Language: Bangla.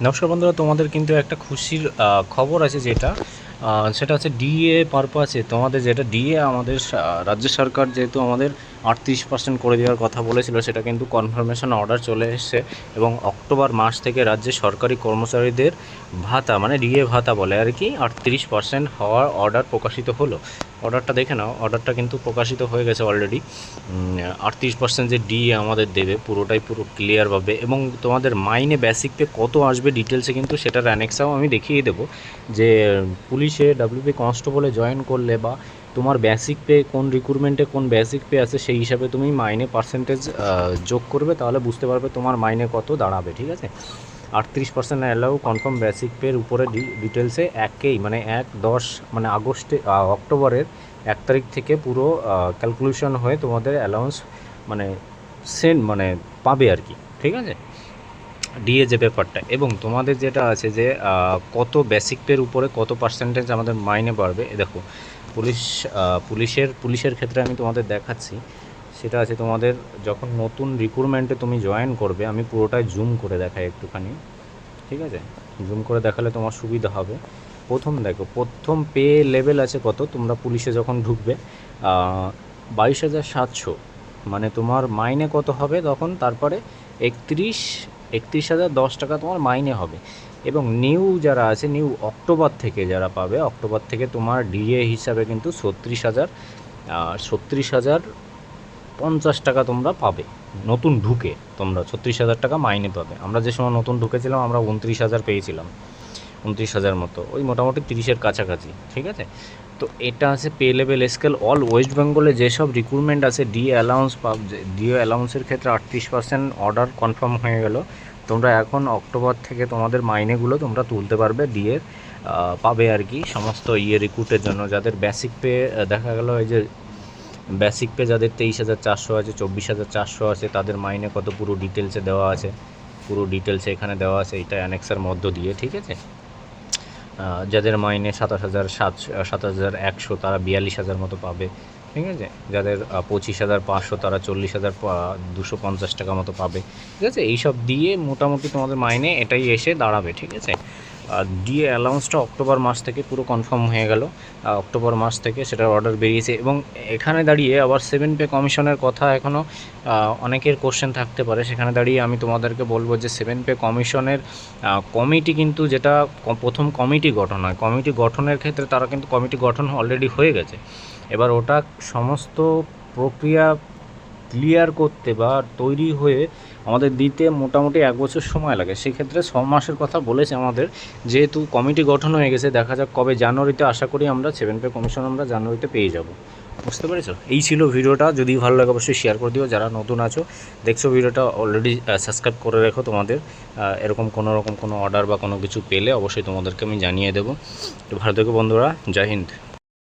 নমস্কার বন্ধুরা, তোমাদের কিন্তু একটা খুশির খবর আছে, সেটা হচ্ছে ডিএ পারপাসে তোমাদের যেটা ডিএ আমাদের রাজ্য সরকার যেহেতু আমাদের 38% করে দেওয়ার কথা বলেছিল, সেটা কিন্তু কনফার্মেশন অর্ডার চলে এসেছে। এবং অক্টোবর মাস থেকে রাজ্যে সরকারি কর্মচারীদের ভাতা মানে ডিএ ভাতা বলে আর কি 38% হওয়ার অর্ডার প্রকাশিত হলো। অর্ডারটা দেখে নাও, অর্ডারটা কিন্তু প্রকাশিত হয়ে গেছে অলরেডি। 38% যে ডিএ আমাদের দেবে পুরোটাই পুরো ক্লিয়ারভাবে, এবং তোমাদের মাইনে বেসিক পে কত আসবে ডিটেলসে কিন্তু সেটার অ্যানেক্সাও আমি দেখিয়ে দেবো। যে পুলিশে ডাব্লিউপি কনস্টেবলে জয়েন করলে বা তোমার বেসিক পে কোন রিক্রুটমেন্টে কোন বেসিক পে আছে সেই হিসাবে তুমি মাইনে পার্সেন্টেজ যোগ করবে, তাহলে বুঝতে পারবে তোমার মাইনে কত দাঁড়াবে। ঠিক আছে, 38% অ্যালাউ কনফার্ম বেসিক পের উপরে ডিটেলসে একেই মানে 1/10 মানে অক্টোবরের 1 তারিখ থেকে পুরো ক্যালকুলেশন হয়ে তোমাদের অ্যালাউন্স মানে মানে পাবে আর কি। ঠিক আছে, ডিএ যে ব্যাপারটা, এবং তোমাদের যেটা আছে যে কত বেসিক পের উপরে কত পার্সেন্টেজ আমাদের মাইনে বাড়বে। দেখো, পুলিশের ক্ষেত্রে আমি তোমাদের দেখাচ্ছি। সেটা আছে তোমাদের যখন নতুন রিক্রুটমেন্টে তুমি জয়েন করবে, আমি পুরোটাই জুম করে দেখাই একটুখানি। ঠিক আছে, জুম করে দেখালে তোমার সুবিধা হবে। প্রথম পে লেভেল আছে কত, তোমরা পুলিশে যখন ঢুকবে 22,700 মানে তোমার মাইনে কত হবে তখন, তারপরে 31,010 টাকা তোমার মাইনে হবে। এবং নিউ যারা আছে, নিউ অক্টোবর থেকে যারা পাবে, অক্টোবর থেকে তোমার ডিএ হিসাবে কিন্তু 36,050 টাকা তোমরা পাবে। নতুন ঢুকে তোমরা 36,000 টাকা মাইনে পাবে। আমরা যে সময় নতুন ঢুকেছিলাম আমরা 29,000 পেয়েছিলাম, 29,000 মতো, ওই মোটামুটি 30-এর কাছাকাছি। ঠিক আছে, তো এটা আছে pay level scale. All West বেঙ্গলে যেসব রিক্রুটমেন্ট আছে ডিএ অ্যালাউন্সের ক্ষেত্রে 38% অর্ডার কনফার্ম হয়ে গেল। তোমরা এখন অক্টোবর থেকে তোমাদের মাইনেগুলো তোমরা তুলতে পারবে, ডিএ পাবে আর কি সমস্ত রিক্রুটের জন্য। যাদের বেসিক পে দেখা গেল, এই যে বেসিক পে যাদের 23,400 আছে, 24,400 আছে, তাদের মাইনে কত পুরো ডিটেলসে দেওয়া আছে, পুরো ডিটেলসে এখানে দেওয়া আছে, এটা অ্যানেক্সের মধ্য দিয়ে। ঠিক আছে, যাদের মাইনে 27,100 তারা 42,000 মতো পাবে। ঠিক আছে, যাদের 25,500 তারা 40,250 টাকা মতো পাবে। ঠিক আছে, এইসব দিয়ে মোটামুটি তোমাদের মাইনে এটাই এসে দাঁড়াবে। ঠিক আছে, ডিএ অ্যালাউন্সটা অক্টোবর মাস থেকে পুরো কনফার্ম হয়ে গেল। অক্টোবর মাস থেকে সেটার অর্ডার বেরিয়েছে। এবং এখানে দাঁড়িয়ে আবার 7 পে কমিশনের কথা এখনও অনেকের কোশ্চেন থাকতে পারে। সেখানে দাঁড়িয়ে আমি তোমাদেরকে বলবো যে 7 পে কমিশনের কমিটি কিন্তু যেটা প্রথম কমিটি গঠন হয়, কমিটি গঠনের ক্ষেত্রে তারা কিন্তু কমিটি গঠন অলরেডি হয়ে গেছে। এবার ওটা সমস্ত প্রক্রিয়া ক্লিয়ার করতে বা তৈরি হয়ে আমাদের দিতে মোটামুটি 1 বছর সময় লাগে। সেক্ষেত্রে 6 মাসের কথা বলেছে আমাদের। যেহেতু কমিটি গঠন হয়ে গেছে, দেখা যাক কবে, জানুয়ারিতে আশা করি আমরা 7 পে কমিশন আমরা জানুয়ারিতে পেয়ে যাব। বুঝতে পেরেছো? এই ছিল ভিডিওটা। যদি ভালো লাগে অবশ্যই শেয়ার করে দিও। যারা নতুন আছো দেখছো ভিডিওটা, অলরেডি সাবস্ক্রাইব করে রেখো। তোমাদের এরকম কোনো অর্ডার বা কোনো কিছু পেলে অবশ্যই তোমাদেরকে আমি জানিয়ে দেবো। তো ভালো থেকো বন্ধুরা, জয় হিন্দ।